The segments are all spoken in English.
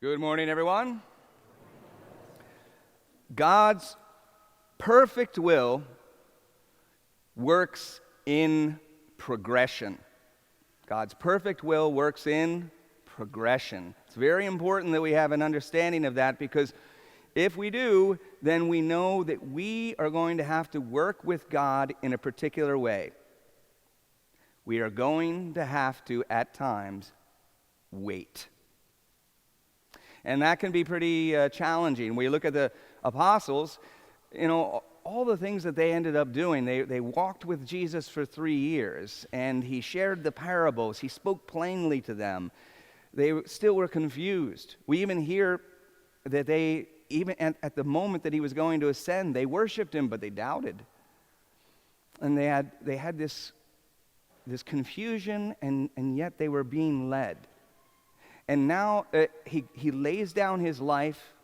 Good morning, everyone. God's perfect will works in progression. God's perfect will works in progression. It's very important that we have an understanding of that, because if we do, then we know that we are going to have to work with God in a particular way. We are going to have to, at times, wait. And that can be pretty challenging. We look at the apostles, all the things that they ended up doing. They walked with Jesus for 3 years, and he shared the parables. He spoke plainly to them. They still were confused. We even hear that they, even at the moment that he was going to ascend, they worshiped him, but they doubted. And they had this confusion, and yet they were being led. And now he lays down his life,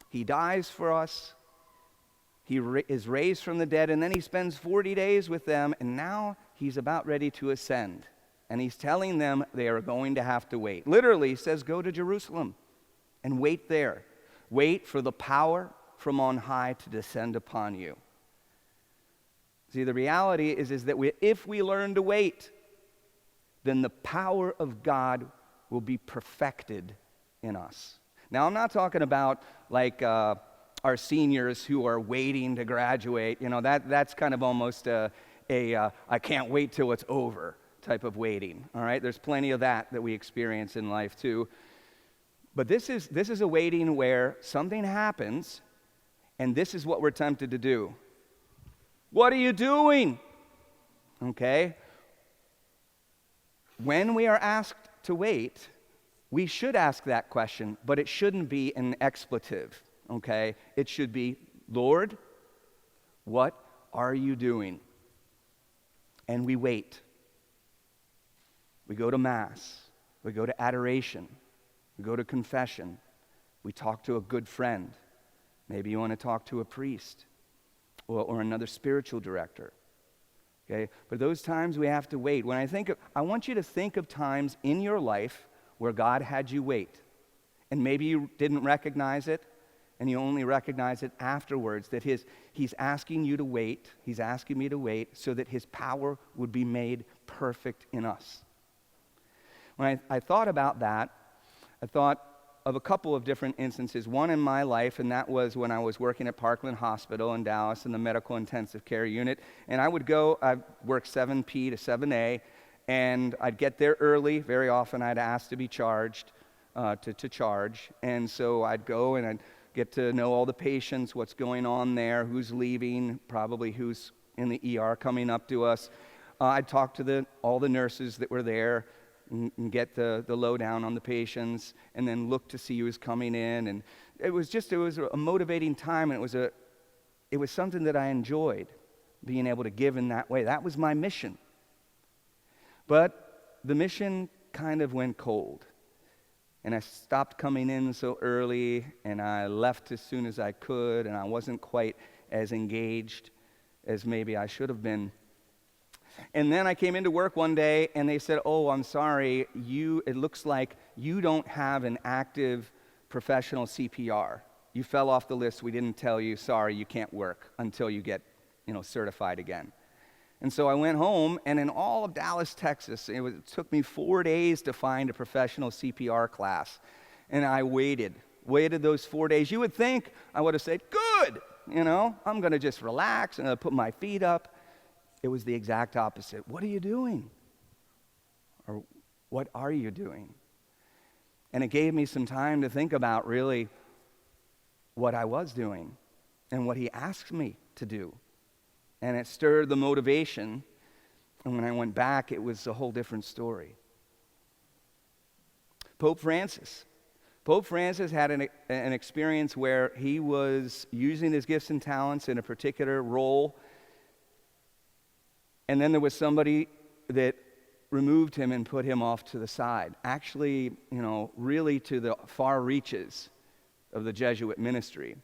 he dies for us, he is raised from the dead, and then he spends 40 days with them, and now he's about ready to ascend. And he's telling them they are going to have to wait. Literally, he says, go to Jerusalem and wait there. Wait for the power from on high to descend upon you. See, the reality is that if we learn to wait, then the power of God will be perfected in us. Now, I'm not talking about like our seniors who are waiting to graduate. That's kind of almost a I can't wait till it's over type of waiting. All right, there's plenty of that we experience in life too. But this is a waiting where something happens, and this is what we're tempted to do. What are you doing? Okay. When we are asked to wait, we should ask that question, but it shouldn't be an expletive, okay? It should be, Lord, what are you doing? And we wait. We go to Mass. We go to adoration. We go to confession. We talk to a good friend. Maybe you want to talk to a priest or another spiritual director. Okay? But those times we have to wait. I want you to think of times in your life where God had you wait. And maybe you didn't recognize it, and you only recognize it afterwards, that he's asking you to wait. He's asking me to wait so that his power would be made perfect in us. When I thought about that, I thought of a couple of different instances. One in my life, and that was when I was working at Parkland Hospital in Dallas in the medical intensive care unit. And I worked 7P to 7A, and I'd get there early. Very often I'd ask to be charged, to charge. And so I'd go and I'd get to know all the patients, what's going on there, who's leaving, probably who's in the ER coming up to us. I'd talk to all the nurses that were there, and get the lowdown on the patients, and then look to see who's coming in. And it was a motivating time, and it was something that I enjoyed, being able to give in that way. That was my mission. But the mission kind of went cold, and I stopped coming in so early, and I left as soon as I could, and I wasn't quite as engaged as maybe I should have been. And then I came into work one day, and they said, oh, I'm sorry, it looks like you don't have an active professional CPR. You fell off the list. We didn't tell you. Sorry, you can't work until you get, certified again. And so I went home, and in all of Dallas, Texas, it took me 4 days to find a professional CPR class. And I waited those 4 days. You would think I would have said, good, I'm going to just relax and put my feet up. It was the exact opposite. What are you doing? Or what are you doing? And it gave me some time to think about really what I was doing and what he asked me to do. And it stirred the motivation. And when I went back, it was a whole different story. Pope Francis had an experience where he was using his gifts and talents in a particular role. And then there was somebody that removed him and put him off to the side. Actually, really to the far reaches of the Jesuit ministry.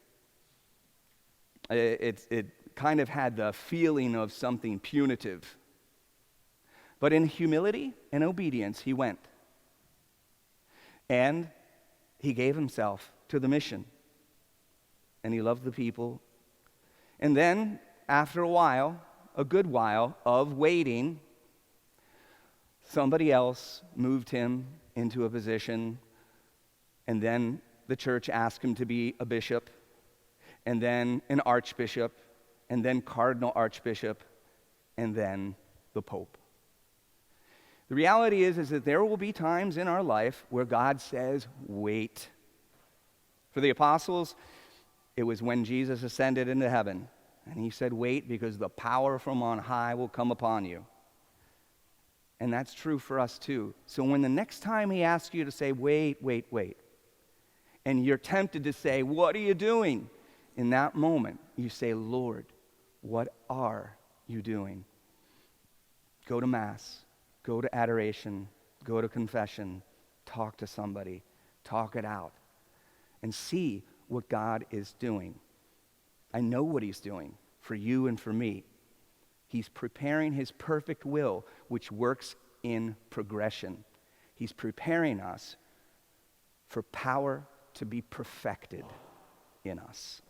It kind of had the feeling of something punitive. But in humility and obedience, he went. And he gave himself to the mission. And he loved the people. And then, after a while, a good while of waiting, somebody else moved him into a position, and then the church asked him to be a bishop, and then an archbishop, and then cardinal archbishop, and then the pope. The reality is that there will be times in our life where God says, wait. For the apostles, it was when Jesus ascended into heaven, and he said, wait, because the power from on high will come upon you. And that's true for us too. So when the next time he asks you to say, wait, and you're tempted to say, what are you doing? In that moment, you say, Lord, what are you doing? Go to Mass, go to adoration, go to confession, talk to somebody, talk it out, and see what God is doing. I know what he's doing for you and for me. He's preparing his perfect will, which works in progression. He's preparing us for power to be perfected in us.